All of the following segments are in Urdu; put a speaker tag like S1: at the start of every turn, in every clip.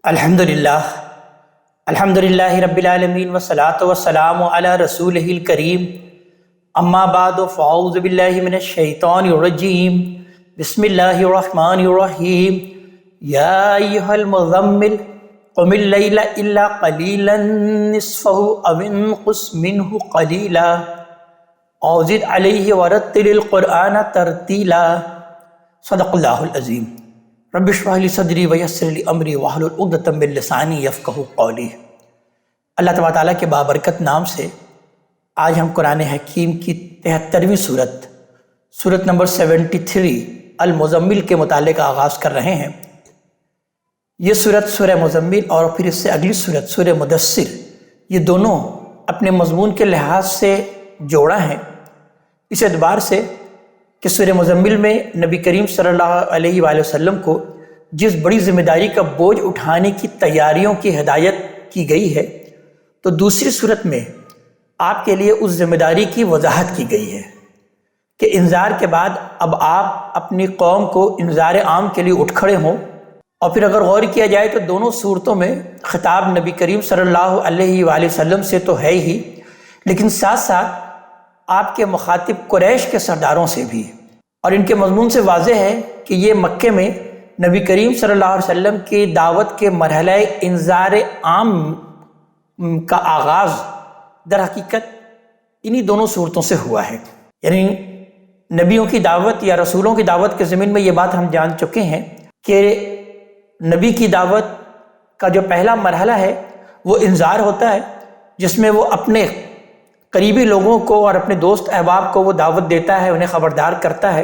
S1: الحمدللہ رب العالمین والصلاة والسلام علی رسولہ الکریم اما بعد فاعوذ باللہ من الشیطان الرجیم بسم اللہ الرحمن الرحیم یا ایہا المزمل قم اللیل الا قلیلا نصفہ او انقص منہ قلیلا او زد علیہ ورتل القرآن ترتیلا صدق اللہ العظیم۔ رب اشرح لی صدری ویسر لی امری واحلل عقدۃ من لسانی یفقہوا قولی۔ اللہ تبارک تعالیٰ کے بابرکت نام سے آج ہم قرآن حکیم کی 73ویں سورت نمبر 73 المزمل کے متعلق آغاز کر رہے ہیں۔ یہ سورت سورہ مزمل اور پھر اس سے اگلی سورت سورہ مدثر، یہ دونوں اپنے مضمون کے لحاظ سے جوڑا ہیں، اس اعتبار سے کہ سورہ مزمل میں نبی کریم صلی اللہ علیہ وآلہ وسلم کو جس بڑی ذمہ داری کا بوجھ اٹھانے کی تیاریوں کی ہدایت کی گئی ہے، تو دوسری صورت میں آپ کے لیے اس ذمہ داری کی وضاحت کی گئی ہے کہ انذار کے بعد اب آپ اپنی قوم کو انذار عام کے لیے اٹھ کھڑے ہوں۔ اور پھر اگر غور کیا جائے تو دونوں صورتوں میں خطاب نبی کریم صلی اللہ علیہ وآلہ وسلم سے تو ہے ہی، لیکن ساتھ ساتھ آپ کے مخاطب قریش کے سرداروں سے بھی، اور ان کے مضمون سے واضح ہے کہ یہ مکے میں نبی کریم صلی اللہ علیہ وسلم کی دعوت کے مرحلہ انذار عام کا آغاز در حقیقت انہی دونوں صورتوں سے ہوا ہے۔ یعنی نبیوں کی دعوت یا رسولوں کی دعوت کے ضمن میں یہ بات ہم جان چکے ہیں کہ نبی کی دعوت کا جو پہلا مرحلہ ہے وہ انذار ہوتا ہے، جس میں وہ اپنے قریبی لوگوں کو اور اپنے دوست احباب کو وہ دعوت دیتا ہے، انہیں خبردار کرتا ہے،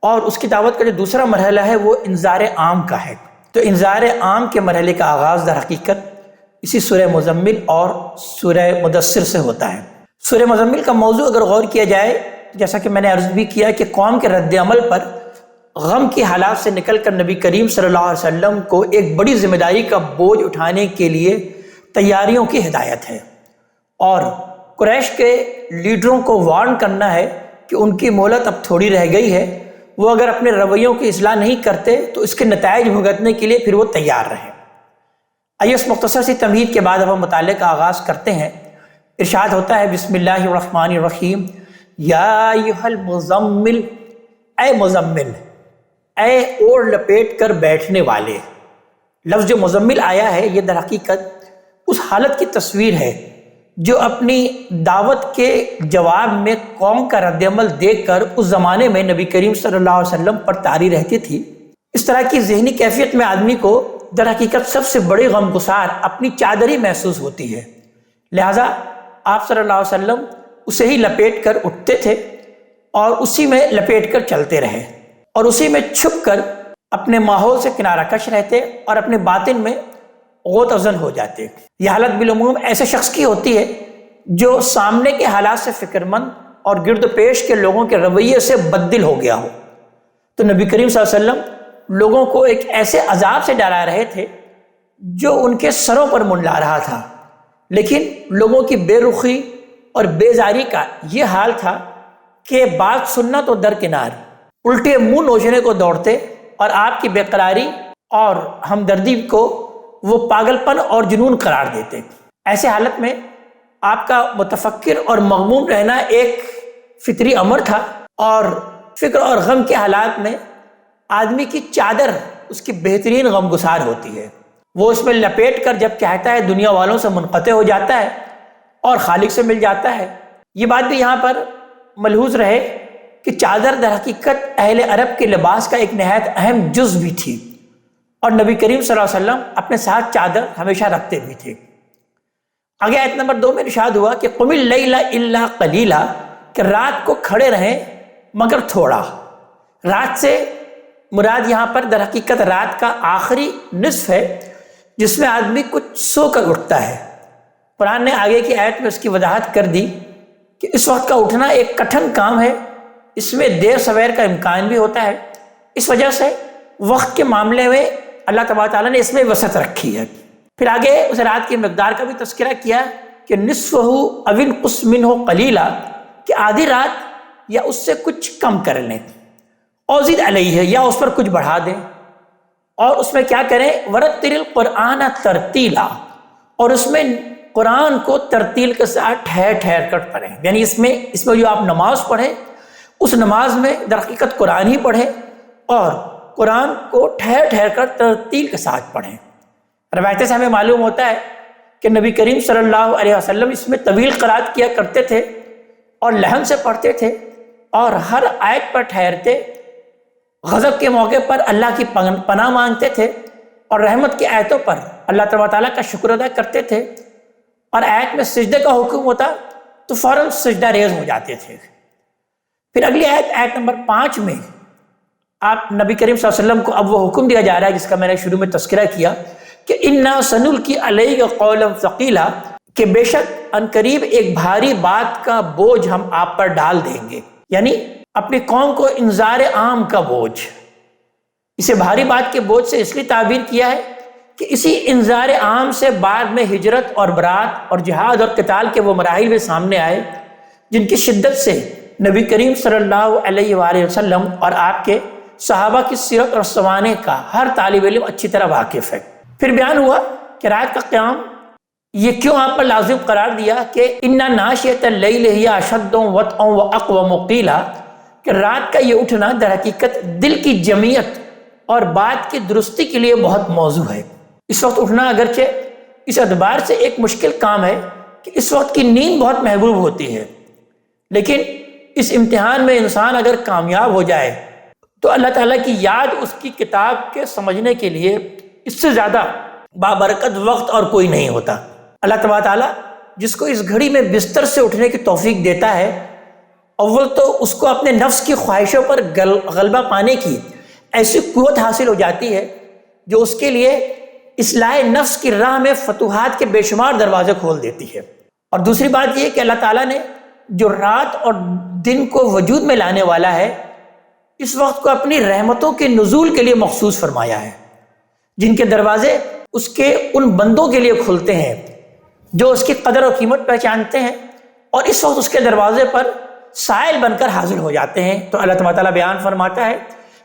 S1: اور اس کی دعوت کا جو دوسرا مرحلہ ہے وہ انذار عام کا ہے۔ تو انذار عام کے مرحلے کا آغاز در حقیقت اسی سورہ مزمل اور سورہ مدثر سے ہوتا ہے۔ سورہ مزمل کا موضوع اگر غور کیا جائے، جیسا کہ میں نے عرض بھی کیا کہ قوم کے رد عمل پر غم کی حالات سے نکل کر نبی کریم صلی اللہ علیہ وسلم کو ایک بڑی ذمہ داری کا بوجھ اٹھانے کے لیے تیاریوں کی ہدایت ہے، اور قریش کے لیڈروں کو وارن کرنا ہے کہ ان کی مہلت اب تھوڑی رہ گئی ہے، وہ اگر اپنے رویوں کی اصلاح نہیں کرتے تو اس کے نتائج بھگتنے کے لیے پھر وہ تیار رہیں۔ آئیے اس مختصر سی تمہید کے بعد اب ہم مطالعے کا آغاز کرتے ہیں۔ ارشاد ہوتا ہے بسم اللہ الرحمن الرحیم یا ایھا المزمل، اے مزمل، اے اوڑھ لپیٹ کر بیٹھنے والے۔ لفظ جو مزمل آیا ہے یہ در حقیقت اس حالت کی تصویر ہے جو اپنی دعوت کے جواب میں قوم کا رد عمل دیکھ کر اس زمانے میں نبی کریم صلی اللہ علیہ وسلم پر طاری رہتی تھی۔ اس طرح کی ذہنی کیفیت میں آدمی کو در حقیقت سب سے بڑی غمگسار اپنی چادر ہی محسوس ہوتی ہے، لہٰذا آپ صلی اللہ علیہ وسلم اسے ہی لپیٹ کر اٹھتے تھے اور اسی میں لپیٹ کر چلتے رہے، اور اسی میں چھپ کر اپنے ماحول سے کنارہ کش رہتے اور اپنے باطن میں غوط ازن ہو جاتے۔ یہ حالت بالعموم ایسے شخص کی ہوتی ہے جو سامنے کے حالات سے فکر مند اور گرد و پیش کے لوگوں کے رویے سے بددل ہو گیا ہو۔ تو نبی کریم صلی اللہ علیہ وسلم لوگوں کو ایک ایسے عذاب سے ڈرا رہے تھے جو ان کے سروں پر منڈلا رہا تھا، لیکن لوگوں کی بے رخی اور بیزاری کا یہ حال تھا کہ بات سننا تو درکنار، الٹے منہ نوچنے کو دوڑتے اور آپ کی بے قراری اور ہمدردی کو وہ پاگل پن اور جنون قرار دیتے۔ ایسے حالت میں آپ کا متفکر اور مغموم رہنا ایک فطری امر تھا، اور فکر اور غم کے حالات میں آدمی کی چادر اس کی بہترین غمگسار ہوتی ہے۔ وہ اس میں لپیٹ کر جب چاہتا ہے دنیا والوں سے منقطع ہو جاتا ہے اور خالق سے مل جاتا ہے۔ یہ بات بھی یہاں پر ملحوظ رہے کہ چادر در حقیقت اہل عرب کے لباس کا ایک نہایت اہم جز بھی تھی، اور نبی کریم صلی اللہ علیہ وسلم اپنے ساتھ چادر ہمیشہ رکھتے بھی تھے۔ آگے آیت نمبر 2 میں ارشاد ہوا کہ قم اللیل الا قلیلا، کہ رات کو کھڑے رہیں مگر تھوڑا۔ رات سے مراد یہاں پر در حقیقت رات کا آخری نصف ہے، جس میں آدمی کچھ سو کر اٹھتا ہے۔ قرآن نے آگے کی آیت میں اس کی وضاحت کر دی کہ اس وقت کا اٹھنا ایک کٹھن کام ہے، اس میں دیر سویر کا امکان بھی ہوتا ہے، اس وجہ سے وقت کے معاملے میں اللہ تبارک تعالیٰ نے اس میں وسعت رکھی ہے۔ پھر آگے اس رات کی مقدار کا بھی تذکرہ کیا کہ نصفہ او انقص منہ قلیلا، کہ آدھی رات یا اس سے کچھ کم کر لیں، او زد علیہ، یا اس پر کچھ بڑھا دیں۔ اور اس میں کیا کریں، ورتل القرآن ترتیلا، اور اس میں قرآن کو ترتیل کے ساتھ ٹھہر ٹھہر کر پڑھیں، یعنی اس میں جو آپ نماز پڑھیں اس نماز میں در حقیقت قرآن ہی پڑھیں اور قرآن کو ٹھہر ٹھہر کر ترتیل کے ساتھ پڑھیں۔ روایتیں سے ہمیں معلوم ہوتا ہے کہ نبی کریم صلی اللہ علیہ وسلم اس میں طویل قرات کیا کرتے تھے اور لحن سے پڑھتے تھے اور ہر آیت پر ٹھہرتے، غضب کے موقع پر اللہ کی پناہ مانگتے تھے اور رحمت کی آیتوں پر اللہ تبارک تعالیٰ کا شکر ادا کرتے تھے، اور آیت میں سجدے کا حکم ہوتا تو فوراً سجدہ ریز ہو جاتے تھے۔ پھر اگلی آیت نمبر 5 میں آپ نبی کریم صلی اللہ علیہ وسلم کو اب وہ حکم دیا جا رہا ہے جس کا میں نے شروع میں تذکرہ کیا کہ اِنَّا سَنُلْقِي عَلَيْكَ قَوْلًا ثَقِيلًا، کہ بے شک عنقریب ایک بھاری بات کا بوجھ ہم آپ پر ڈال دیں گے، یعنی اپنی قوم کو انذار عام کا بوجھ۔ اسے بھاری بات کے بوجھ سے اس لیے تعبیر کیا ہے کہ اسی انذار عام سے بعد میں ہجرت اور برات اور جہاد اور قتال کے وہ مراحل بھی سامنے آئے جن کی شدت سے نبی کریم صلی اللہ علیہ وآلہ وسلم اور آپ کے صحابہ کی سیرت اور سوانح کا ہر طالب علم اچھی طرح واقف ہے۔ پھر بیان ہوا کہ رات کا قیام یہ کیوں آپ پر لازم قرار دیا کہ اِنَّا نَاشِئَةَ اللَّيْلِ هِيَ أَشَدُّ وَطْئًا وَأَقْوَمُ قِيلًا، کہ رات کا یہ اٹھنا در حقیقت دل کی جمعیت اور بات کی درستی کے لیے بہت موزوں ہے۔ اس وقت اٹھنا اگرچہ اس اعتبار سے ایک مشکل کام ہے کہ اس وقت کی نیند بہت محبوب ہوتی ہے، لیکن اس امتحان میں انسان اگر کامیاب ہو جائے تو اللہ تعالیٰ کی یاد اس کی کتاب کے سمجھنے کے لیے اس سے زیادہ بابرکت وقت اور کوئی نہیں ہوتا۔ اللہ تبارک تعالیٰ جس کو اس گھڑی میں بستر سے اٹھنے کی توفیق دیتا ہے، اول تو اس کو اپنے نفس کی خواہشوں پر غلبہ پانے کی ایسی قوت حاصل ہو جاتی ہے جو اس کے لیے اصلاح نفس کی راہ میں فتوحات کے بے شمار دروازے کھول دیتی ہے۔ اور دوسری بات یہ کہ اللہ تعالیٰ نے جو رات اور دن کو وجود میں لانے والا ہے، اس وقت کو اپنی رحمتوں کے نزول کے لیے مخصوص فرمایا ہے، جن کے دروازے اس کے ان بندوں کے لیے کھلتے ہیں جو اس کی قدر و قیمت پہچانتے ہیں اور اس وقت اس کے دروازے پر سائل بن کر حاضر ہو جاتے ہیں۔ تو اللہ تبارک تعالیٰ بیان فرماتا ہے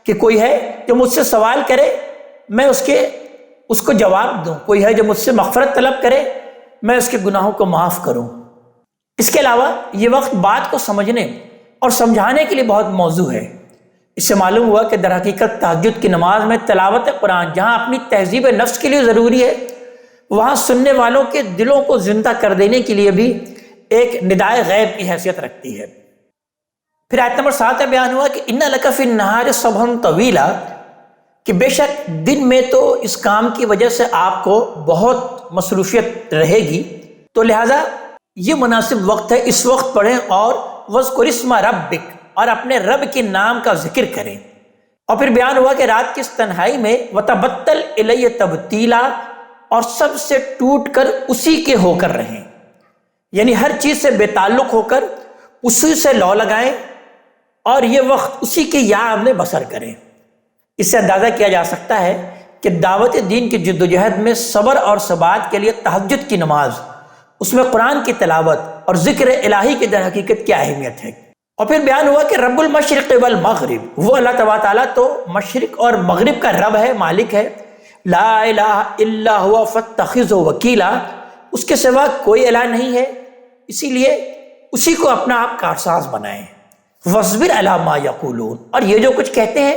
S1: کہ کوئی ہے جو مجھ سے سوال کرے میں اس کو جواب دوں، کوئی ہے جو مجھ سے مغفرت طلب کرے میں اس کے گناہوں کو معاف کروں۔ اس کے علاوہ یہ وقت بات کو سمجھنے اور سمجھانے کے لیے بہت موزوں ہے۔ اس سے معلوم ہوا کہ در حقیقت تہجد کی نماز میں تلاوت قرآن جہاں اپنی تہذیب نفس کے لیے ضروری ہے، وہاں سننے والوں کے دلوں کو زندہ کر دینے کے لیے بھی ایک ندائے غیب کی حیثیت رکھتی ہے۔ پھر آیت نمبر 7 میں بیان ہوا کہ اِنَّ لَكَ فِي النَّهَارِ صَبْحًا طَوِيلًا، کہ بے شک دن میں تو اس کام کی وجہ سے آپ کو بہت مصروفیت رہے گی، تو لہٰذا یہ مناسب وقت ہے اس وقت پڑھیں اور وَاذْكُرِ اسْمَ رَبِّكَ، اور اپنے رب کے نام کا ذکر کریں۔ اور پھر بیان ہوا کہ رات کی اس تنہائی میں وَتَبَتَّلْ إِلَيَّ تَبْتِيلًا، اور سب سے ٹوٹ کر اسی کے ہو کر رہیں، یعنی ہر چیز سے بے تعلق ہو کر اسی سے لو لگائیں اور یہ وقت اسی کی یاد میں بسر کریں۔ اس سے اندازہ کیا جا سکتا ہے کہ دعوت دین کی جد و جہد میں صبر اور ثبات کے لیے تہجد کی نماز، اس میں قرآن کی تلاوت اور ذکر الہی کی در حقیقت کیا اہمیت ہے۔ اور پھر بیان ہوا کہ رب المشرق والمغرب، وہ اللہ تبارک تعالیٰ تو مشرق اور مغرب کا رب ہے، مالک ہے، لا الہ الا ہوا فاتخذہ وکیلا، اس کے سوا کوئی الہ نہیں ہے، اسی لیے اسی کو اپنا آپ کارساز بنائیں۔ وَاصْبِرْ عَلَىٰ مَا يَقُولُونَ، اور یہ جو کچھ کہتے ہیں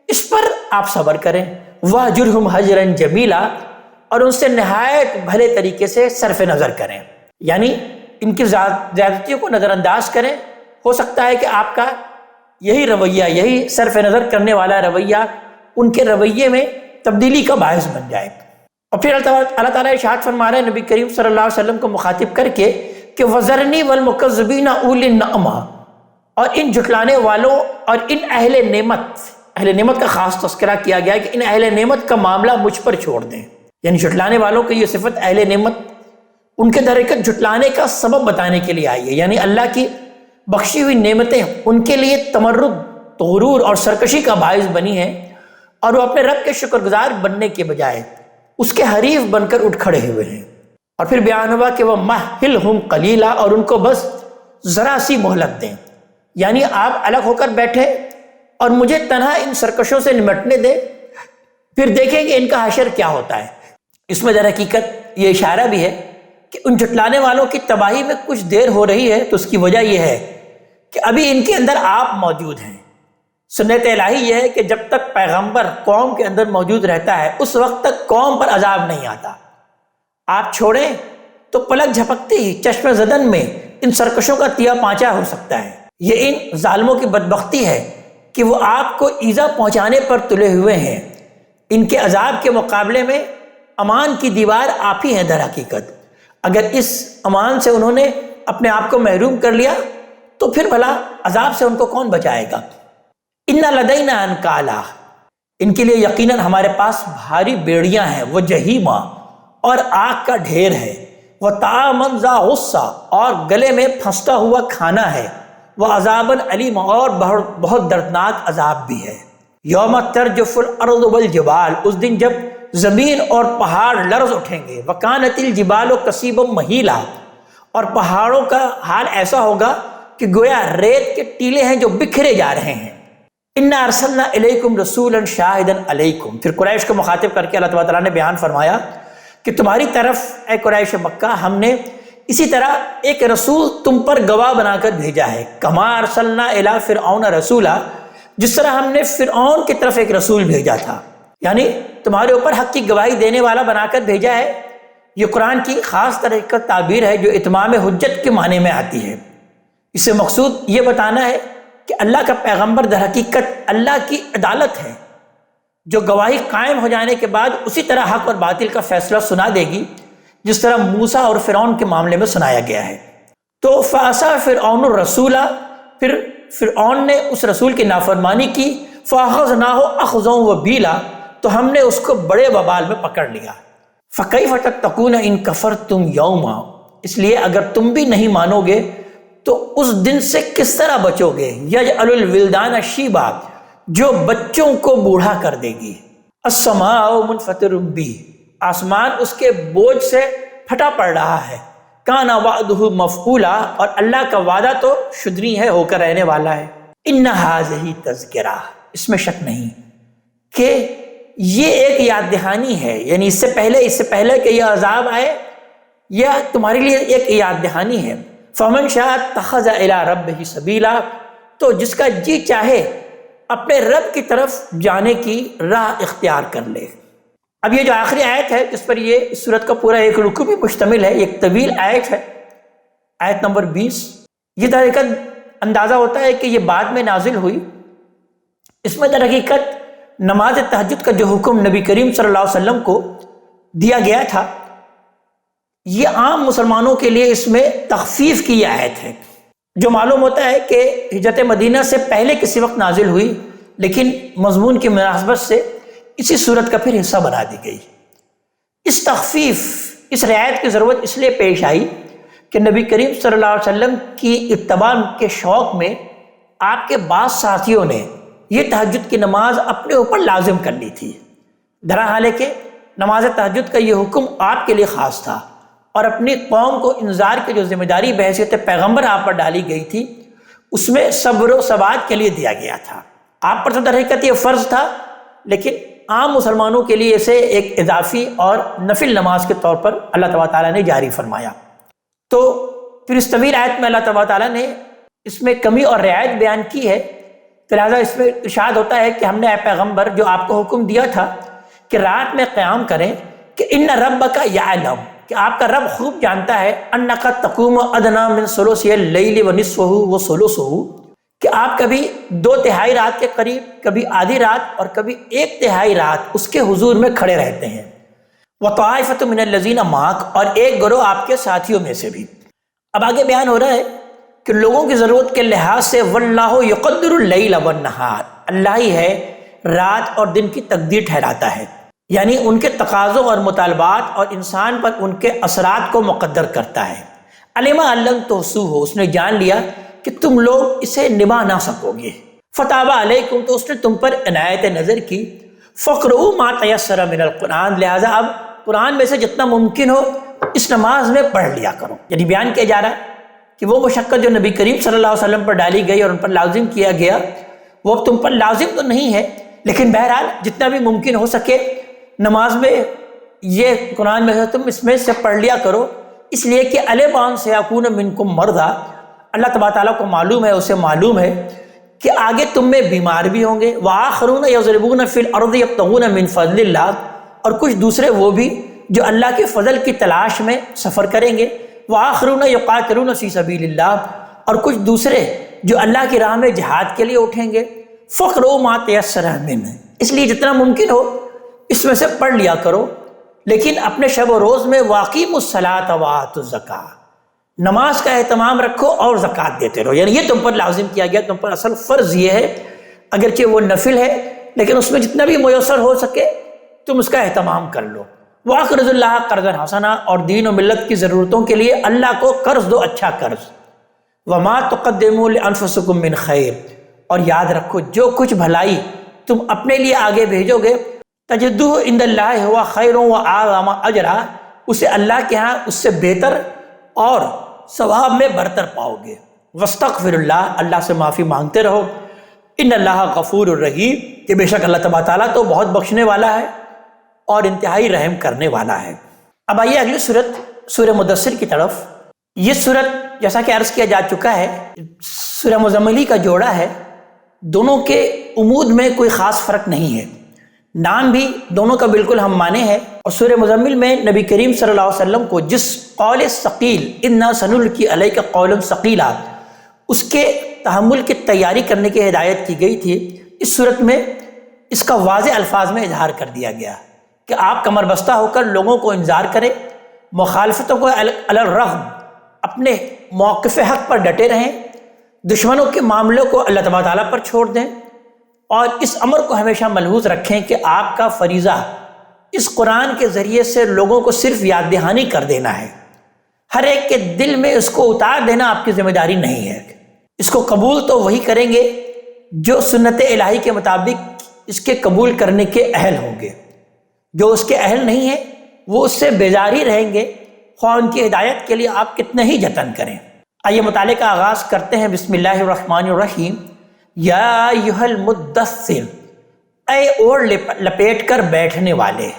S1: اس پر آپ صبر کریں۔ وَاهْجُرْهُمْ هَجْرًا جَمِيلًا، اور ان سے نہایت بھلے طریقے سے صرف نظر کریں، یعنی ان کی زیادتیوں کو نظر انداز کریں۔ ہو سکتا ہے کہ آپ کا یہی رویہ، یہی صرف نظر کرنے والا رویہ ان کے رویے میں تبدیلی کا باعث بن جائے۔ اور پھر اللہ تعالیٰ ارشاد فرما رہے ہیں نبی کریم صلی اللہ علیہ وسلم کو مخاطب کر کے کہ وَذَرْنِي وَالْمُكَذِّبِينَ أُولِي النَّعْمَةِ، اور ان جھٹلانے والوں اور ان اہل نعمت کا خاص تذکرہ کیا گیا ہے کہ ان اہل نعمت کا معاملہ مجھ پر چھوڑ دیں، یعنی جھٹلانے والوں کی یہ صفت اہل نعمت ان کے در حقیقت جھٹلانے کا سبب بتانے کے لیے آئی ہے، یعنی اللہ کی بخشی ہوئی نعمتیں ان کے لیے تمرد، غرور اور سرکشی کا باعث بنی ہیں، اور وہ اپنے رب کے شکر گزار بننے کے بجائے اس کے حریف بن کر اٹھ کھڑے ہوئے ہیں۔ اور پھر بیان ہوا کہ وَمَهِّلْهُمْ قَلِيلًا، اور ان کو بس ذرا سی مہلت دیں، یعنی آپ الگ ہو کر بیٹھے اور مجھے تنہا ان سرکشوں سے نمٹنے دیں پھر دیکھیں گے ان کا حشر کیا ہوتا ہے۔ اس میں در حقیقت یہ اشارہ بھی ہے کہ ان جھٹلانے والوں کی تباہی میں کچھ دیر ہو رہی ہے، تو اس کی وجہ یہ ہے کہ ابھی ان کے اندر آپ موجود ہیں۔ سنت الہی یہ ہے کہ جب تک پیغمبر قوم کے اندر موجود رہتا ہے اس وقت تک قوم پر عذاب نہیں آتا۔ آپ چھوڑیں تو پلک جھپکتے ہی چشم زدن میں ان سرکشوں کا تیا پانچا ہو سکتا ہے۔ یہ ان ظالموں کی بدبختی ہے کہ وہ آپ کو ایذا پہنچانے پر تلے ہوئے ہیں۔ ان کے عذاب کے مقابلے میں امان کی دیوار آپ ہی ہیں در حقیقت۔ اگر اس امان سے انہوں نے اپنے آپ کو محروم کر لیا تو پھر بھلا عذاب سے ان کو کون بچائے گا؟ ان لدینا انکالا، ان کے لیے یقیناً ہمارے پاس بھاری بیڑیاں ہیں، وہ جہیمہ اور آگ کا ڈھیر ہے، وہ طعامًا ذا غصہ اور گلے میں پھنستا ہوا کھانا ہے، وہ عذابًا علیم اور بہت دردناک عذاب بھی ہے۔ یوم ترجف الارض والجبال، اس دن جب زمین اور پہاڑ لرز اٹھیں گے، وکانت الجبال کثیبا مہیلا، اور پہاڑوں کا حال ایسا ہوگا کہ گویا ریت کے ٹیلے ہیں جو بکھرے جا رہے ہیں۔ انا ارسلنا الیکم رسولا شاہدا علیکم، پھر قریش کو مخاطب کر کے اللہ تعالیٰ نے بیان فرمایا کہ تمہاری طرف اے قریش مکہ ہم نے اسی طرح ایک رسول تم پر گواہ بنا کر بھیجا ہے، کما ارسلنا الی فرعون رسولا، جس طرح ہم نے فرعون کی طرف ایک رسول بھیجا تھا، یعنی تمہارے اوپر حق کی گواہی دینے والا بنا کر بھیجا ہے۔ یہ قرآن کی خاص طرح کا تعبیر ہے جو اتمام حجت کے معنی میں آتی ہے۔ اس سے مقصود یہ بتانا ہے کہ اللہ کا پیغمبر در حقیقت اللہ کی عدالت ہے جو گواہی قائم ہو جانے کے بعد اسی طرح حق اور باطل کا فیصلہ سنا دے گی جس طرح موسیٰ اور فرعون کے معاملے میں سنایا گیا ہے۔ تو فعصیٰ فرعون الرسول، پھر فرعون نے اس رسول کی نافرمانی کی، فَأَخَذْنَاهُ أَخْذًا وَبِيلًا، تو ہم نے اس کو بڑے وبال میں پکڑ لیا۔ فَكَيْفَ تَتَّقُونَ إِن كَفَرْتُمْ يَوْمًا، اس لیے اگر تم بھی نہیں مانو گے تو اس دن سے کس طرح بچو گے؟ یجعل الولدان شیبا، جو بچوں کو بوڑھا کر دے گی۔ السماء منفطر بہ، آسمان اس کے بوجھ سے پھٹا پڑ رہا ہے۔ کان وعدہ مفعولا، اور اللہ کا وعدہ تو شدنی ہے، ہو کر رہنے والا ہے۔ ان ھذہ تذکرہ، اس میں شک نہیں کہ یہ ایک یاد دہانی ہے، یعنی اس سے پہلے کہ یہ عذاب آئے یہ تمہارے لیے ایک یاد دہانی ہے۔ فمن شاء اتخذ الی ربہ سبیلا، تو جس کا جی چاہے اپنے رب کی طرف جانے کی راہ اختیار کر لے۔ اب یہ جو آخری آیت ہے جس پر یہ اس سورت کا پورا ایک رکوع بھی مشتمل ہے، ایک طویل آیت ہے، آیت نمبر 20، یہ در حقیقت اندازہ ہوتا ہے کہ یہ بعد میں نازل ہوئی۔ اس میں در حقیقت نماز تہجد کا جو حکم نبی کریم صلی اللہ علیہ وسلم کو دیا گیا تھا، یہ عام مسلمانوں کے لیے اس میں تخفیف کی آیت ہے، جو معلوم ہوتا ہے کہ ہجرت مدینہ سے پہلے کسی وقت نازل ہوئی، لیکن مضمون کی مناسبت سے اسی صورت کا پھر حصہ بنا دی گئی۔ اس تخفیف، اس رعایت کی ضرورت اس لیے پیش آئی کہ نبی کریم صلی اللہ علیہ وسلم کی اتباع کے شوق میں آپ کے بعض ساتھیوں نے یہ تہجد کی نماز اپنے اوپر لازم کر لی تھی، درحال ہے کہ نماز تہجد کا یہ حکم آپ کے لیے خاص تھا، اور اپنی قوم کو انذار کی جو ذمہ داری بحیثیت پیغمبر آپ پر ڈالی گئی تھی اس میں صبر و ثبات کے لیے دیا گیا تھا۔ آپ پر تو در حقیقت یہ فرض تھا، لیکن عام مسلمانوں کے لیے اسے ایک اضافی اور نفل نماز کے طور پر اللہ تعالیٰ نے جاری فرمایا۔ تو پھر اس طویل آیت میں اللہ تعالیٰ نے اس میں کمی اور رعایت بیان کی ہے، لہٰذا اس میں ارشاد ہوتا ہے کہ ہم نے اے پیغمبر جو آپ کو حکم دیا تھا کہ رات میں قیام کریں، کہ ان ربک یعلم، کہ آپ کا رب خوب جانتا ہے، انک تقوم ادنی من ثلثی اللیل ونصفہ وثلثہ، کہ آپ کبھی 2/3 رات کے قریب، کبھی آدھی رات اور کبھی 1/3 رات اس کے حضور میں کھڑے رہتے ہیں۔ وطائفۃ من الذین معک، اور ایک گروہ آپ کے ساتھیوں میں سے بھی۔ اب آگے بیان ہو رہا ہے کہ لوگوں کی ضرورت کے لحاظ سے واللہ یقدر اللیل والنہار، اللہ ہی ہے رات اور دن کی تقدیر ٹھہراتا ہے، یعنی ان کے تقاضوں اور مطالبات اور انسان پر ان کے اثرات کو مقدر کرتا ہے۔ علم ان لن تحصوہ، اس نے جان لیا کہ تم لوگ اسے نبھا نہ سکو گے۔ فتاب علیکم، تو اس نے تم پر عنایت نظر کی۔ فقرؤوا ما تیسر من القرآن، لہٰذا اب قرآن میں سے جتنا ممکن ہو اس نماز میں پڑھ لیا کرو۔ یعنی بیان کیا جا رہا ہے کہ وہ مشقت جو نبی کریم صلی اللہ علیہ وسلم پر ڈالی گئی اور ان پر لازم کیا گیا وہ اب تم پر لازم تو نہیں ہے، لیکن بہرحال جتنا بھی ممکن ہو سکے نماز میں یہ قرآن میں ہے تم اس میں سے پڑھ لیا کرو، اس لیے کہ الیبان سیکون منکم مرضی، اللہ تبارک تعالیٰ کو معلوم ہے، اسے معلوم ہے کہ آگے تم میں بیمار بھی ہوں گے، وآخرون یضربون فی الارض یبتغون من فضل اللہ، اور کچھ دوسرے وہ بھی جو اللہ کے فضل کی تلاش میں سفر کریں گے، وآخرون یقاتلون فی سبیل اللہ، اور کچھ دوسرے جو اللہ کی راہ میں جہاد کے لیے اٹھیں گے، فقرؤوا ما تیسر منہ، اس لیے جتنا ممکن ہو اس میں سے پڑھ لیا کرو، لیکن اپنے شب و روز میں واقیموا الصلاۃ وآتوا الزکاۃ، نماز کا اہتمام رکھو اور زکوٰۃ دیتے رہو، یعنی یہ تم پر لازم کیا گیا، تم پر اصل فرض یہ ہے، اگرچہ وہ نفل ہے لیکن اس میں جتنا بھی میسر ہو سکے تم اس کا اہتمام کر لو۔ وَأَقْرِضُوا اللَّهَ قَرْضًا حَسَنًا، اور دین و ملت کی ضرورتوں کے لیے اللہ کو قرض دو، اچھا قرض۔ وَمَا تُقَدِّمُوا لِأَنفُسِكُم مِّن خَيْرٍ، اور یاد رکھو جو کچھ بھلائی تم اپنے لیے آگے بھیجو گے، تجدوہ عند اللہ ہوا خیر وأعظم اجرا، اسے اللہ کے ہاں اس سے بہتر اور ثواب میں برتر پاؤ گے۔ واستغفر اللہ، اللہ سے معافی مانگتے رہو، ان اللہ غفور الرحیم، کہ بے شک اللہ تبارک تعالیٰ تو بہت بخشنے والا ہے اور انتہائی رحم کرنے والا ہے۔ اب آئیے اگلی صورت سورہ مدثر کی طرف۔ یہ صورت جیسا کہ عرض کیا جا چکا ہے سورہ مزمل کا جوڑا ہے، دونوں کے عمود میں کوئی خاص فرق نہیں ہے، نام بھی دونوں کا بالکل ہم معنی ہے، اور سورہ مزمل میں نبی کریم صلی اللہ علیہ وسلم کو جس قول ثقیل انا سنلقی علیک قولا ثقیلا اس کے تحمل کی تیاری کرنے کی ہدایت کی گئی تھی، اس صورت میں اس کا واضح الفاظ میں اظہار کر دیا گیا کہ آپ کمر بستہ ہو کر لوگوں کو انذار کریں، مخالفتوں کو علی الرغم اپنے موقف حق پر ڈٹے رہیں، دشمنوں کے معاملوں کو اللہ تبارک تعالیٰ پر چھوڑ دیں، اور اس امر کو ہمیشہ ملحوظ رکھیں کہ آپ کا فریضہ اس قرآن کے ذریعے سے لوگوں کو صرف یاد دہانی کر دینا ہے، ہر ایک کے دل میں اس کو اتار دینا آپ کی ذمہ داری نہیں ہے۔ اس کو قبول تو وہی کریں گے جو سنت الہی کے مطابق اس کے قبول کرنے کے اہل ہوں گے، جو اس کے اہل نہیں ہیں وہ اس سے بیزار ہی رہیں گے، خواہ ان کی ہدایت کے لیے آپ کتنے ہی جتن کریں۔ آئیے مطالعے کا آغاز کرتے ہیں، بسم اللہ الرحمن الرحیم۔ یا ایھا المدثر، اے اوڑھ لپیٹ کر بیٹھنے والے،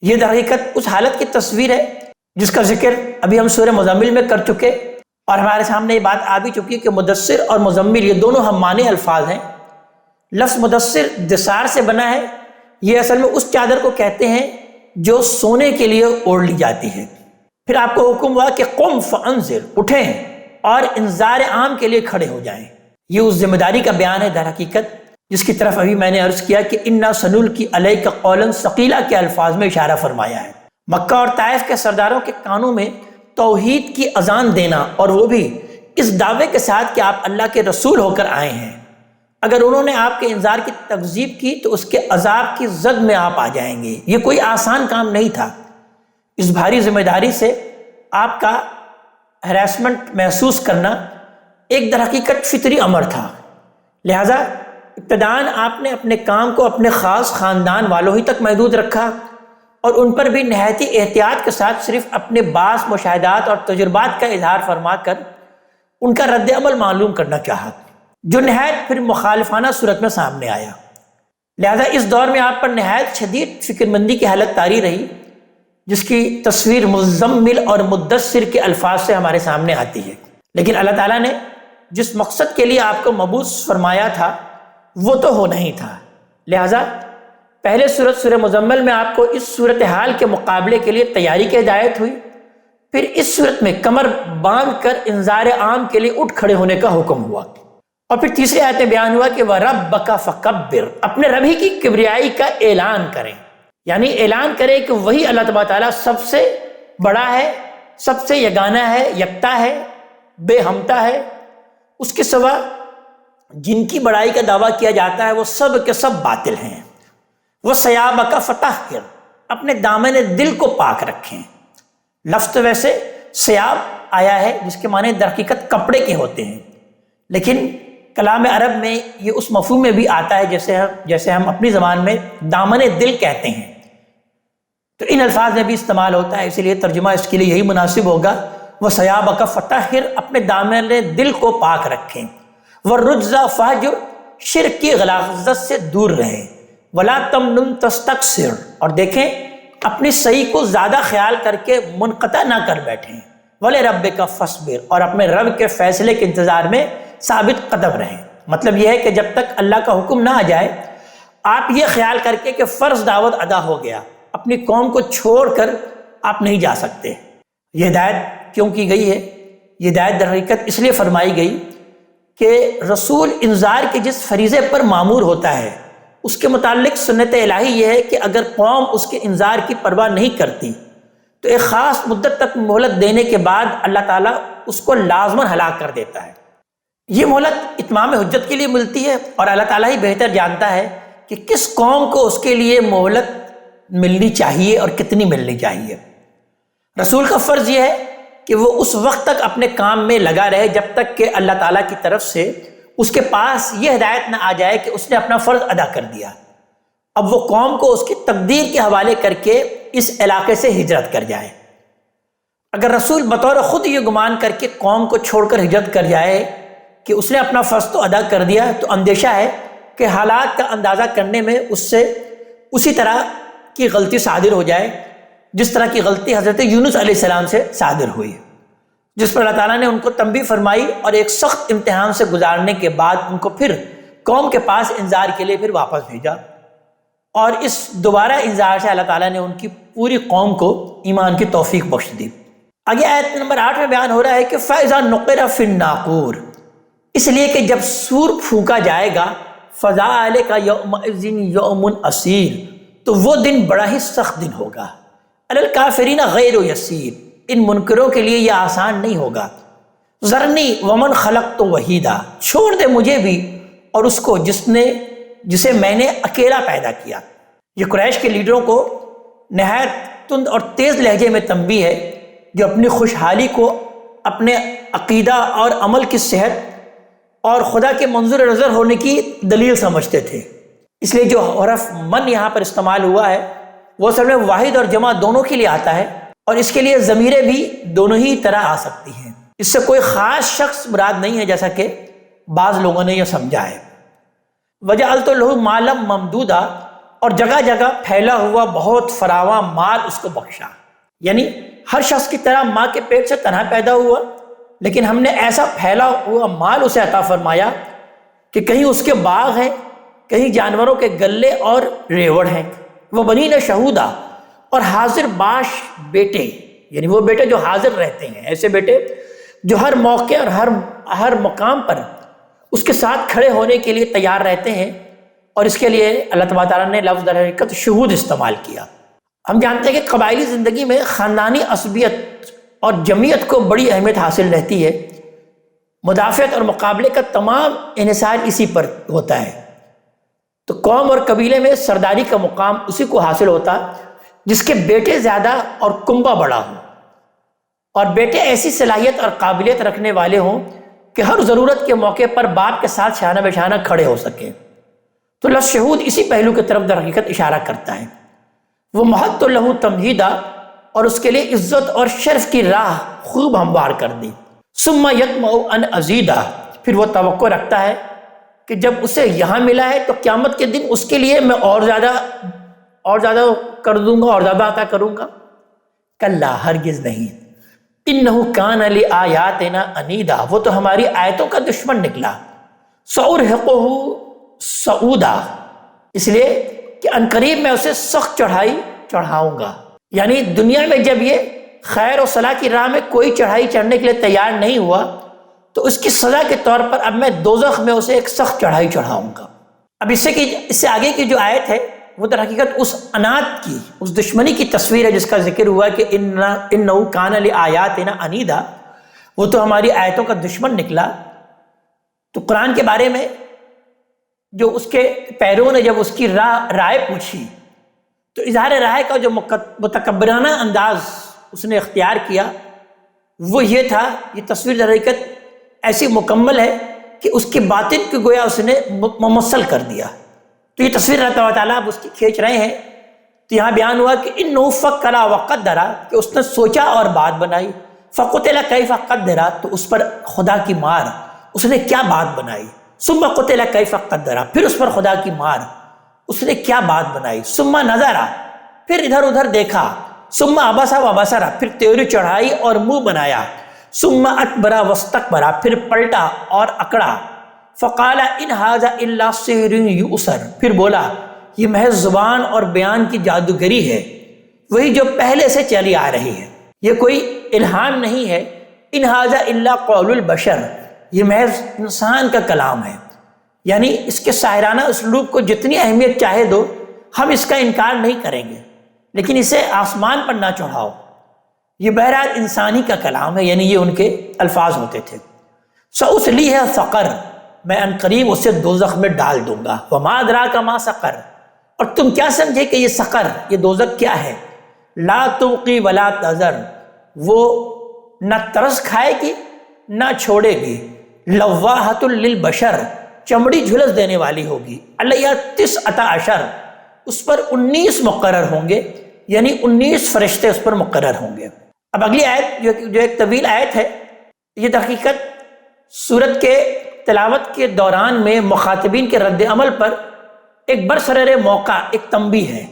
S1: یہ در حقیقت اس حالت کی تصویر ہے جس کا ذکر ابھی ہم سورہ مزمل میں کر چکے، اور ہمارے سامنے یہ بات آ بھی چکی کہ مدثر اور مزمل یہ دونوں ہم معنی الفاظ ہیں۔ لفظ مدثر دثار سے بنا ہے، یہ اصل میں اس چادر کو کہتے ہیں جو سونے کے لیے اوڑھ لی جاتی ہے۔ پھر آپ کو حکم ہوا کہ قم فانذر، اٹھیں اور انذار عام کے لیے کھڑے ہو جائیں، یہ اس ذمہ داری کا بیان ہے در حقیقت جس کی طرف ابھی میں نے عرض کیا کہ انا سنلقی علیک قولا ثقیلا کے الفاظ میں اشارہ فرمایا ہے۔ مکہ اور طائف کے سرداروں کے کانوں میں توحید کی اذان دینا، اور وہ بھی اس دعوے کے ساتھ کہ آپ اللہ کے رسول ہو کر آئے ہیں، اگر انہوں نے آپ کے انذار کی تکذیب کی تو اس کے عذاب کی زد میں آپ آ جائیں گے۔ یہ کوئی آسان کام نہیں تھا، اس بھاری ذمہ داری سے آپ کا ہراسمنٹ محسوس کرنا ایک در حقیقت فطری امر تھا، لہذا ابتداً آپ نے اپنے کام کو اپنے خاص خاندان والوں ہی تک محدود رکھا، اور ان پر بھی نہایت احتیاط کے ساتھ صرف اپنے بعض مشاہدات اور تجربات کا اظہار فرما کر ان کا رد عمل معلوم کرنا چاہا، جو نہایت پھر مخالفانہ صورت میں سامنے آیا۔ لہذا اس دور میں آپ پر نہایت شدید فکر مندی کی حالت طاری رہی، جس کی تصویر مزمل اور مدثر کے الفاظ سے ہمارے سامنے آتی ہے۔ لیکن اللہ تعالیٰ نے جس مقصد کے لیے آپ کو مبعوث فرمایا تھا وہ تو ہو نہیں تھا، لہذا پہلے سورت سورہ مزمل میں آپ کو اس صورتحال کے مقابلے کے لیے تیاری کی ہدایت ہوئی، پھر اس صورت میں کمر باندھ کر انذار عام کے لیے اٹھ کھڑے ہونے کا حکم ہوا، اور پھر تیسری آیت میں بیان ہوا کہ وَرَبَّكَ فَكَبِّرْ، اپنے رب ہی کی کبریائی کا اعلان کریں، یعنی اعلان کریں کہ وہی اللہ تبارک تعالیٰ سب سے بڑا ہے، سب سے یگانہ ہے، یکتا ہے، بے ہمتا ہے، اس کے سوا جن کی بڑائی کا دعویٰ کیا جاتا ہے وہ سب کے سب باطل ہیں۔ وَثِيَابَكَ فَطَهِّرْ، اپنے دامن دل کو پاک رکھیں۔ لفظ ویسے ثیاب آیا ہے جس کے معنی در حقیقت کپڑے کے ہوتے ہیں، لیکن کلام عرب میں یہ اس مفہوم میں بھی آتا ہے جیسے ہم اپنی زبان میں دامن دل کہتے ہیں، تو ان الفاظ میں بھی استعمال ہوتا ہے، اسی لیے ترجمہ اس کے لیے یہی مناسب ہوگا، وَثِيَابَكَ فَطَهِّرْ، اپنے دامن دل کو پاک رکھیں۔ وَالرُّجْزَ فَاہْجُرْ، شرک کی غلاظت سے دور رہیں، ولا تمنن تستکثر، اور دیکھیں اپنی صحیح کو زیادہ خیال کر کے منقطع نہ کر بیٹھیں، وَلِرَبِّكَ فَاصْبِرْ، اور اپنے رب کے فیصلے کے انتظار میں ثابت قدم رہیں۔ مطلب یہ ہے کہ جب تک اللہ کا حکم نہ آ جائے، آپ یہ خیال کر کے کہ فرض دعوت ادا ہو گیا، اپنی قوم کو چھوڑ کر آپ نہیں جا سکتے۔ یہ ہدایت کیوں کی گئی ہے؟ یہ ہدایت در حقیقت اس لیے فرمائی گئی کہ رسول انذار کے جس فریضے پر مامور ہوتا ہے اس کے متعلق سنت الہی یہ ہے کہ اگر قوم اس کے انذار کی پرواہ نہیں کرتی تو ایک خاص مدت تک مہلت دینے کے بعد اللہ تعالیٰ اس کو لازماً ہلاک کر دیتا ہے۔ یہ مہلت اتمام حجت کے لیے ملتی ہے، اور اللہ تعالیٰ ہی بہتر جانتا ہے کہ کس قوم کو اس کے لیے مہلت ملنی چاہیے اور کتنی ملنی چاہیے۔ رسول کا فرض یہ ہے کہ وہ اس وقت تک اپنے کام میں لگا رہے جب تک کہ اللہ تعالیٰ کی طرف سے اس کے پاس یہ ہدایت نہ آ جائے کہ اس نے اپنا فرض ادا کر دیا۔ اب وہ قوم کو اس کی تقدیر کے حوالے کر کے اس علاقے سے ہجرت کر جائے۔ اگر رسول بطور خود یہ گمان کر کے قوم کو چھوڑ کر ہجرت کر جائے کہ اس نے اپنا فرض تو ادا کر دیا، تو اندیشہ ہے کہ حالات کا اندازہ کرنے میں اس سے اسی طرح کی غلطی صادر ہو جائے جس طرح کی غلطی حضرت یونس علیہ السلام سے صادر ہوئی، جس پر اللہ تعالیٰ نے ان کو تنبیہ فرمائی اور ایک سخت امتحان سے گزارنے کے بعد ان کو پھر قوم کے پاس انذار کے لیے پھر واپس بھیجا، اور اس دوبارہ انذار سے اللہ تعالیٰ نے ان کی پوری قوم کو ایمان کی توفیق بخش دی۔ آگے آیت نمبر 8 میں بیان ہو رہا ہے کہ فَإِذَا نُقِرَ فِي النَّاقُورِ، اس لیے کہ جب سور پھونکا جائے گا، فَذَلِكَ يَوْمَئِذٍ يَوْمٌ عَسِيرٌ، تو وہ دن بڑا ہی سخت دن ہوگا، عَلَى الْكَافِرِينَ غَيْرُ يَسِيرٌ، ان منکروں کے لیے یہ آسان نہیں ہوگا۔ ذرنی ومن خلقت وحیدا، چھوڑ دے مجھے بھی اور اس کو جسے میں نے اکیلا پیدا کیا۔ یہ قریش کے لیڈروں کو نہایت تند اور تیز لہجے میں تنبیہ ہے، جو اپنی خوشحالی کو اپنے عقیدہ اور عمل کی صحت اور خدا کے منظور نظر ہونے کی دلیل سمجھتے تھے۔ اس لیے جو حرف من یہاں پر استعمال ہوا ہے وہ اصل میں واحد اور جمع دونوں کے لیے آتا ہے، اور اس کے لیے ضمیریں بھی دونوں ہی طرح آ سکتی ہیں۔ اس سے کوئی خاص شخص مراد نہیں ہے، جیسا کہ بعض لوگوں نے یہ سمجھا ہے۔ وَجَعَلْتُ لَهُ مَالًا مَمْدُودًا، اور جگہ جگہ پھیلا ہوا بہت فراواں مال اس کو بخشا، یعنی ہر شخص کی طرح ماں کے پیٹ سے تنہا پیدا ہوا، لیکن ہم نے ایسا پھیلا ہوا مال اسے عطا فرمایا کہ کہیں اس کے باغ ہیں، کہیں جانوروں کے گلے اور ریوڑ ہیں۔ وہ بنین شہودا، اور حاضر باش بیٹے، یعنی وہ بیٹے جو حاضر رہتے ہیں، ایسے بیٹے جو ہر موقع اور ہر مقام پر اس کے ساتھ کھڑے ہونے کے لیے تیار رہتے ہیں، اور اس کے لیے اللہ تبارک تعالیٰ نے لفظ در حقیقت شہود استعمال کیا۔ ہم جانتے ہیں کہ قبائلی زندگی میں خاندانی عصبیت اور جمعیت کو بڑی اہمیت حاصل رہتی ہے، مدافعت اور مقابلے کا تمام انحصار اسی پر ہوتا ہے۔ تو قوم اور قبیلے میں سرداری کا مقام اسی کو حاصل ہوتا جس کے بیٹے زیادہ اور کنبہ بڑا ہو، اور بیٹے ایسی صلاحیت اور قابلیت رکھنے والے ہوں کہ ہر ضرورت کے موقع پر باپ کے ساتھ شانہ بہ شانہ کھڑے ہو سکیں۔ تو لفظ شہود اسی پہلو کی طرف در حقیقت اشارہ کرتا ہے۔ وہ مہدت لہو تمہیدا، اور اس کے لیے عزت اور شرف کی راہ خوب ہموار کر دی۔ ثم یطمع ان ازیدا، پھر وہ توقع رکھتا ہے کہ جب اسے یہاں ملا ہے تو قیامت کے دن اس کے لیے میں اور زیادہ کر دوں گا اور زیادہ عطا کروں گا۔ کلا، ہرگز نہیں، انہ کان لآیاتنا عنیدا، وہ تو ہماری آیتوں کا دشمن نکلا۔ سأرہقہ صعودا، اس لیے کہ عنقریب میں اسے سخت چڑھائی چڑھاؤں گا۔ یعنی دنیا میں جب یہ خیر و صلاح کی راہ میں کوئی چڑھائی چڑھنے کے لیے تیار نہیں ہوا تو اس کی سزا کے طور پر اب میں دوزخ میں اسے ایک سخت چڑھائی چڑھاؤں گا۔ اب اس سے آگے کی جو آیت ہے وہ در حقیقت اس عناد کی، اس دشمنی کی تصویر ہے جس کا ذکر ہوا کہ انہ کان لآیاتنا عنیدا، وہ تو ہماری آیتوں کا دشمن نکلا۔ تو قرآن کے بارے میں جو اس کے پیروں نے جب اس کی رائے پوچھی تو اظہار رائے کا جو متکبرانہ انداز اس نے اختیار کیا وہ یہ تھا، یہ تصویر در حقیقت ایسی مکمل ہے کہ اس کے باطن کو گویا اس نے ممثل کر دیا۔ تو یہ تصویر اللہ تعالیٰ اب اس کی کھینچ رہے ہیں۔ تو یہاں بیان ہوا کہ انہ فکر وقدر، کہ اس نے سوچا اور بات بنائی۔ فقتل کیف قدر، تو اس پر خدا کی مار، اس نے کیا بات بنائی۔ ثم قتل کیف قدر، پھر اس پر خدا کی مار، اس نے کیا بات بنائی، ثم نظر، پھر ادھر ادھر دیکھا، ثم عبس وبصر، پھر تیوری چڑھائی اور منہ بنایا، ثم ادبر واستکبر، پھر پلٹا اور اکڑا، فقال ان ھذا الا سحر یؤثر، پھر بولا یہ محض زبان اور بیان کی جادوگری ہے، وہی جو پہلے سے چلی آ رہی ہے، یہ کوئی الہام نہیں ہے، ان ھذا الا قول البشر، یہ محض انسان کا کلام ہے، یعنی اس کے ساحرانہ اسلوب کو جتنی اہمیت چاہے دو، ہم اس کا انکار نہیں کریں گے، لیکن اسے آسمان پر نہ چڑھاؤ، یہ بہرحال انسانی کا کلام ہے، یعنی یہ ان کے الفاظ ہوتے تھے۔ سأصلیہ سقر، میں ان قریب اسے دوزخ میں ڈال دوں گا، وما ادراک ما سقر، اور تم کیا سمجھے کہ یہ سقر، یہ دوزخ کیا ہے، لا تبقی ولا تذر، وہ نہ ترس کھائے گی نہ چھوڑے گی، لواحۃ للبشر، چمڑی جھلس دینے والی ہوگی، علیہ 19، اس پر 19 مقرر ہوں گے، یعنی 19 فرشتے اس پر مقرر ہوں گے۔ اب اگلی آیت جو ایک طویل آیت ہے، یہ در حقیقت سورت کے تلاوت کے دوران میں مخاطبین کے رد عمل پر ایک برسرر موقع، ایک تنبیہ ہے،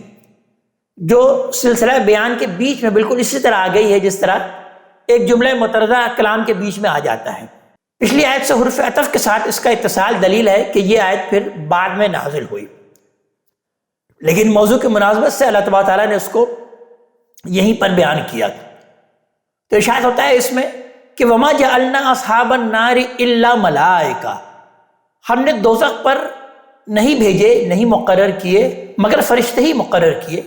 S1: جو سلسلہ بیان کے بیچ میں بالکل اسی طرح آ گئی ہے جس طرح ایک جملہ مترجمہ کلام کے بیچ میں آ جاتا ہے۔ پچھلی آیت سے حرف عطف کے ساتھ اس کا اتصال دلیل ہے کہ یہ آیت پھر بعد میں نازل ہوئی، لیکن موضوع کی مناسبت سے اللہ تبارک تعالیٰ نے اس کو یہیں پر بیان کیا۔ تو ارشاد ہوتا ہے اس میں کہ وما جعلنا اصحاب النار الا ملائکہ، ہم نے دوزخ پر نہیں بھیجے، نہیں مقرر کیے مگر فرشتے ہی مقرر کیے،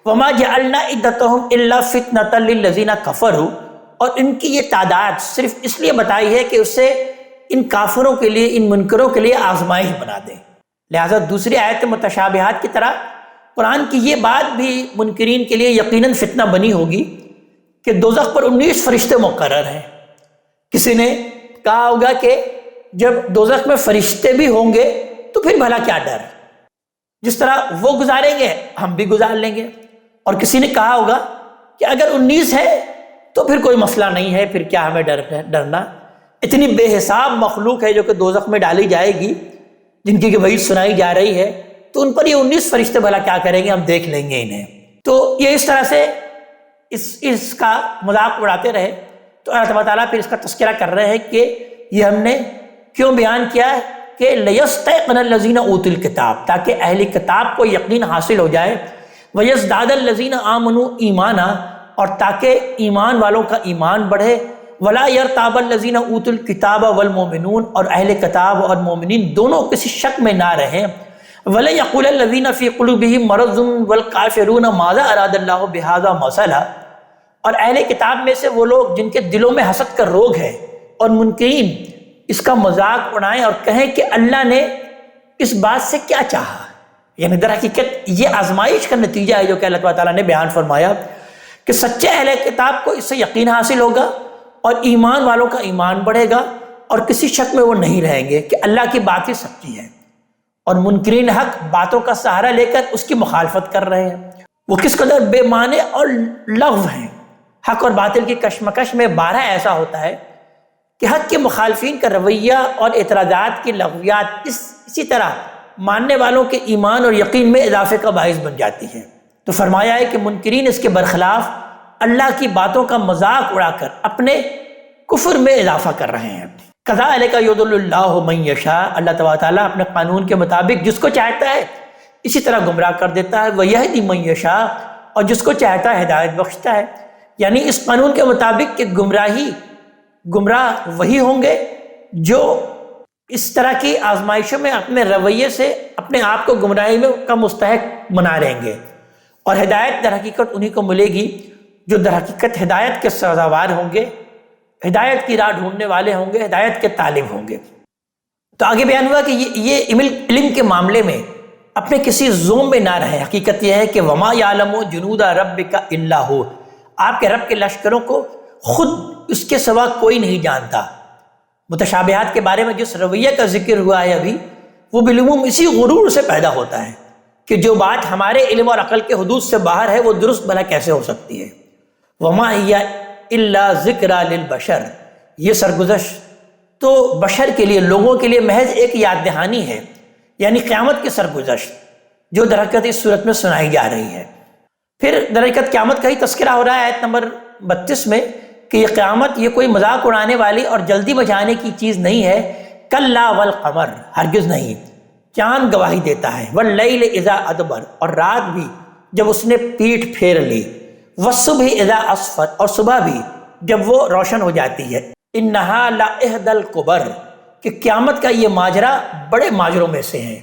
S1: وما جعلنا عدتهم الا فتنة للذین کفروا، اور ان کی یہ تعداد صرف اس لیے بتائی ہے کہ اسے ان کافروں کے لیے، ان منکروں کے لیے آزمائش بنا دیں۔ لہٰذا دوسری آیت متشابہات کی طرح قرآن کی یہ بات بھی منکرین کے لیے یقیناً فتنہ بنی ہوگی کہ دوزخ پر 19 فرشتے مقرر ہیں۔ کسی نے کہا ہوگا کہ جب دوزخ میں فرشتے بھی ہوں گے تو پھر بھلا کیا ڈر، جس طرح وہ گزاریں گے ہم بھی گزار لیں گے، اور کسی نے کہا ہوگا کہ اگر 19 ہے تو پھر کوئی مسئلہ نہیں ہے، پھر کیا ہمیں ڈرنا، اتنی بے حساب مخلوق ہے جو کہ دوزخ میں ڈالی جائے گی، جن کی وعید سنائی جا رہی ہے، تو ان پر یہ 19 فرشتے بھلا کیا کریں گے، ہم دیکھ لیں گے انہیں۔ تو یہ اس طرح سے اس کا مذاق اڑاتے رہے۔ تو اللہ تبارک تعالیٰ پھر اس کا تذکرہ کر رہے ہیں کہ یہ ہم نے کیوں بیان کیا ہے کہ لیستیقن الذین اوتوا الکتاب، تاکہ اہل کتاب کو یقین حاصل ہو جائے، ویزداد الذین آمنوا ایمانا، اور تاکہ ایمان والوں کا ایمان بڑھے، ولا یرتاب الذین اوتوا الکتاب والمؤمنون، اور اہل کتاب اور مومنین دونوں کسی شک میں نہ رہیں، ولا یقول الذین فی قلوبہم مرض والکافرون ماذا اراد اللہ بہذا مثلا، اور اہل کتاب میں سے وہ لوگ جن کے دلوں میں حسد کا روگ ہے اور منکرین اس کا مذاق اڑائیں اور کہیں کہ اللہ نے اس بات سے کیا چاہا، یعنی در حقیقت یہ آزمائش کا نتیجہ ہے جو کہ اللہ تعالیٰ نے بیان فرمایا کہ سچے اہل کتاب کو اس سے یقین حاصل ہوگا اور ایمان والوں کا ایمان بڑھے گا، اور کسی شک میں وہ نہیں رہیں گے کہ اللہ کی بات ہی سچی ہے، اور منکرین حق باتوں کا سہارا لے کر اس کی مخالفت کر رہے ہیں، وہ کس قدر بے معنی اور لغو ہیں۔ حق اور باطل کی کشمکش میں بارہ ایسا ہوتا ہے کہ حق کے مخالفین کا رویہ اور اعتراضات کی لغویات اسی طرح ماننے والوں کے ایمان اور یقین میں اضافے کا باعث بن جاتی ہے۔ تو فرمایا ہے کہ منکرین اس کے برخلاف اللہ کی باتوں کا مذاق اڑا کر اپنے کفر میں اضافہ کر رہے ہیں۔ کذالک یضل اللہ من یشاء، اللہ تبارک تعالیٰ اپنے قانون کے مطابق جس کو چاہتا ہے اسی طرح گمراہ کر دیتا ہے، ویہدی من یشاء، اور جس کو چاہتا ہے ہدایت بخشتا ہے، یعنی اس قانون کے مطابق کہ گمراہ وہی ہوں گے جو اس طرح کی آزمائشوں میں اپنے رویے سے اپنے آپ کو گمراہی میں کا مستحق بنا لیں گے، اور ہدایت در حقیقت انہی کو ملے گی جو در حقیقت ہدایت کے سزاوار ہوں گے، ہدایت کی راہ ڈھونڈنے والے ہوں گے، ہدایت کے طالب ہوں گے۔ تو آگے بیان ہوا کہ یہ علم کے معاملے میں اپنے کسی زوم میں نہ رہے۔ حقیقت یہ ہے کہ وما یعلم جنود ربک الا ہو، آپ کے رب کے لشکروں کو خود اس کے سوا کوئی نہیں جانتا۔ متشابہات کے بارے میں جس رویہ کا ذکر ہوا ہے ابھی، وہ بالعموم اسی غرور سے پیدا ہوتا ہے کہ جو بات ہمارے علم اور عقل کے حدود سے باہر ہے وہ درست بھلا کیسے ہو سکتی ہے۔ وما ہی الا ذکری للبشر، یہ سرگزشت تو بشر کے لیے، لوگوں کے لیے محض ایک یاد دہانی ہے، یعنی قیامت کی سرگزشت جو در حقیقت اس صورت میں سنائی جا رہی ہے۔ پھر در حقیقت قیامت کا ہی تذکرہ ہو رہا ہے آیت نمبر 32 میں کہ یہ قیامت یہ کوئی مذاق اڑانے والی اور جلدی مچانے کی چیز نہیں ہے۔ کلا والقمر، ہرگز نہیں، چاند گواہی دیتا ہے، واللیل اذا ادبر، اور رات بھی جب اس نے پیٹھ پھیر لی، والصبح اذا اسفر، اور صبح بھی جب وہ روشن ہو جاتی ہے۔ انہا لاحد الکبر، کہ قیامت کا یہ ماجرا بڑے ماجروں میں سے ہے۔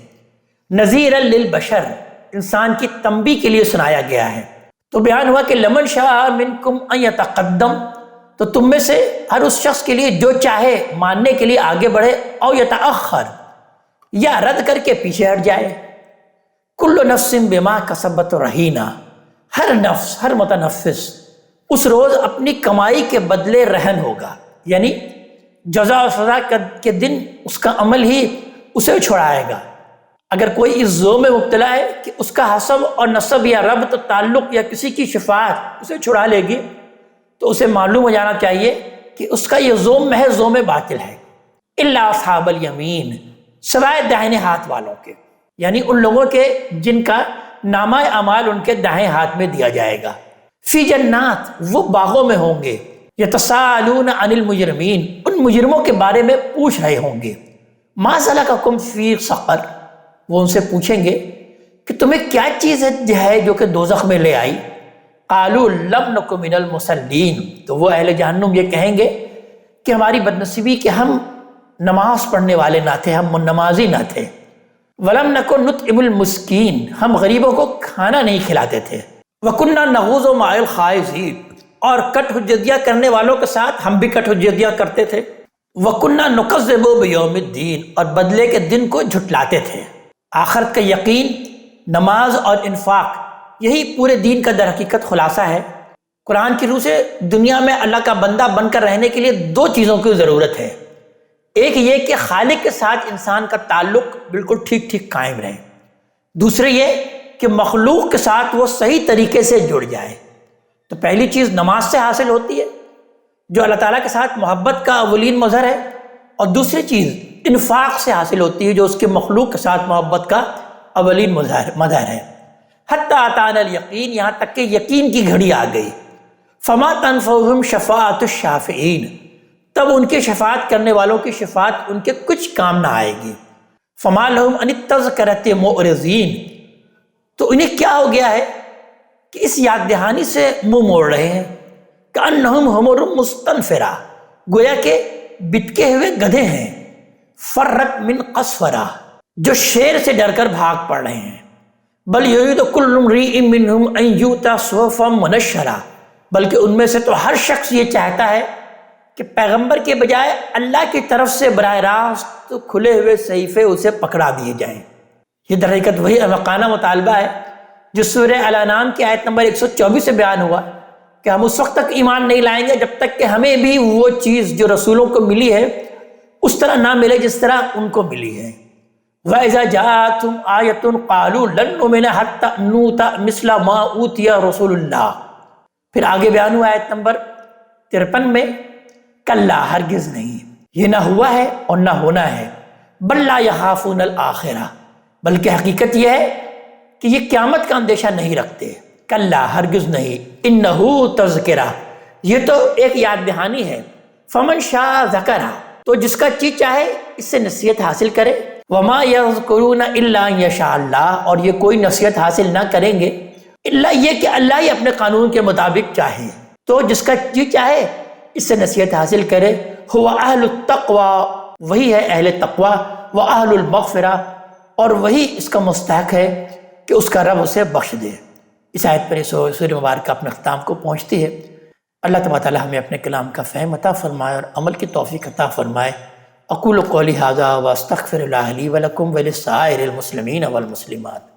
S1: نذیرا للبشر، انسان کی تنبیہ کے لیے سنایا گیا ہے۔ تو بیان ہوا کہ لمن شاء منکم ان یتقدم، تو تم میں سے ہر اس شخص کے لیے جو چاہے ماننے کے لیے آگے بڑھے، او یتأخر، یا رد کر کے پیچھے ہٹ جائے۔ کل نفس بما کسبت رہینہ، ہر نفس، ہر متنفس اس روز اپنی کمائی کے بدلے رہن ہوگا، یعنی جزا و سزا کے دن اس کا عمل ہی اسے چھڑائے گا۔ اگر کوئی اس ذوق میں مبتلا ہے کہ اس کا حسب اور نسب یا ربط، تعلق یا کسی کی شفاعت اسے چھڑا لے گی، تو اسے معلوم ہو جانا چاہیے کہ اس کا یہ ذوق محض ذوق باطل ہے۔ الا اصحاب الیمین، سوائے دائیں ہاتھ والوں کے، یعنی ان لوگوں کے جن کا نامہ اعمال ان کے دائیں ہاتھ میں دیا جائے گا۔ فی جنات، وہ باغوں میں ہوں گے۔ یتساءلون عن المجرمین، ان مجرموں کے بارے میں پوچھ رہے ہوں گے۔ ما سلککم فی سقر، وہ ان سے پوچھیں گے کہ تمہیں کیا چیز ہے جو کہ دوزخ میں لے آئی؟ قالوا لم نک من المصلین، تو وہ اہل جہنم یہ کہیں گے کہ ہماری بدنصیبی کہ ہم نماز پڑھنے والے نہ تھے، ہم نمازی نہ تھے۔ ولم نک نطعم المسکین، ہم غریبوں کو کھانا نہیں کھلاتے تھے۔ وکننا نغوض مع الخائضین، اور کٹ حجتیاں کرنے والوں کے ساتھ ہم بھی کٹ حجتیاں کرتے تھے۔ وکننا نکذب بیوم الدین، اور بدلے کے دن کو جھٹلاتے تھے۔ آخرت کا یقین، نماز اور انفاق، یہی پورے دین کا در حقیقت خلاصہ ہے۔ قرآن کی روح سے دنیا میں اللہ کا بندہ بن کر رہنے کے لیے دو چیزوں کی ضرورت ہے۔ ایک یہ کہ خالق کے ساتھ انسان کا تعلق بالکل ٹھیک ٹھیک قائم رہے، دوسرے یہ کہ مخلوق کے ساتھ وہ صحیح طریقے سے جڑ جائے۔ تو پہلی چیز نماز سے حاصل ہوتی ہے جو اللہ تعالیٰ کے ساتھ محبت کا اولین مظہر ہے، اور دوسری چیز انفاق سے حاصل ہوتی ہے جو اس کے مخلوق کے ساتھ محبت کا اولین مظہر ہے۔ حتی اتانا الیقین، یہاں تک کہ یقین کی گھڑی آ گئی۔ فما تنفعہم شفاعت الشافعین، تب ان کے شفاعت کرنے والوں کی شفاعت ان کے کچھ کام نہ آئے گی۔ فما لہم عن التذکرۃ معرضین، تو انہیں کیا ہو گیا ہے کہ اس یاد دہانی سے منہ موڑ رہے ہیں۔ کأنہم حمر مستنفرہ، گویا کہ بتکے ہوئے گدھے ہیں۔ فرت من قصورہ، جو شیر سے ڈر کر بھاگ پڑ رہے ہیں۔ بل یرید کل امرئ منہم ان یؤتی صحفا منشرہ، بلکہ ان میں سے تو ہر شخص یہ چاہتا ہے کہ پیغمبر کے بجائے اللہ کی طرف سے براہ راست کھلے ہوئے صحیفے اسے پکڑا دیے جائیں۔ یہ در حقیقت وہی احمقانہ مطالبہ ہے جو سورہ الانعام کی آیت نمبر 124 سے بیان ہوا کہ ہم اس وقت تک ایمان نہیں لائیں گے جب تک کہ ہمیں بھی وہ چیز جو رسولوں کو ملی ہے اس طرح نہ ملے جس طرح ان کو ملی ہے۔ وَإِذَا جَاءَتْهُمْ آیَةٌ قَالُوا لَن نُؤْمِنَ حَتَّىٰ نُؤْتَىٰ مِثْلَ مَا أُوتِیَ رُسُلُ اللَّهِ، پھر آگے بیان ہوا آیت نمبر 53 میں، کلا، ہرگز نہیں، یہ نہ ہوا ہے اور نہ ہونا ہے۔ بل لا یخافون الآخرہ، بلکہ حقیقت یہ ہے کہ یہ قیامت کا اندیشہ نہیں رکھتے۔ کلا، ہرگز نہیں، انہ تذکرہ، یہ تو ایک یاد دہانی ہے۔ فمن شاء ذکرہ، تو جس کا چیز چاہے اس سے نصیحت حاصل کرے۔ وما یذکرون الا ان یشاء اللہ، اور یہ کوئی نصیحت حاصل نہ کریں گے الا یہ کہ اللہ ہی اپنے قانون کے مطابق چاہے۔ تو جس کا جی چاہے اس سے نصیحت حاصل کرے۔ هو اہل التقوی، وہی ہے اہل تقوی، واہل المغفرہ، اور وہی اس کا مستحق ہے کہ اس کا رب اسے بخش دے۔ اس آیت پر سورہ مبارکہ اپنے اختتام کو پہنچتی ہے۔ اللہ تبارک تعالیٰ ہمیں اپنے کلام کا فہم عطا فرمائے اور عمل کی توفیق عطا فرمائے۔ اقول قولی ھذا واستغفر اللہ لی ولکم ولسائر المسلمین والمسلمات۔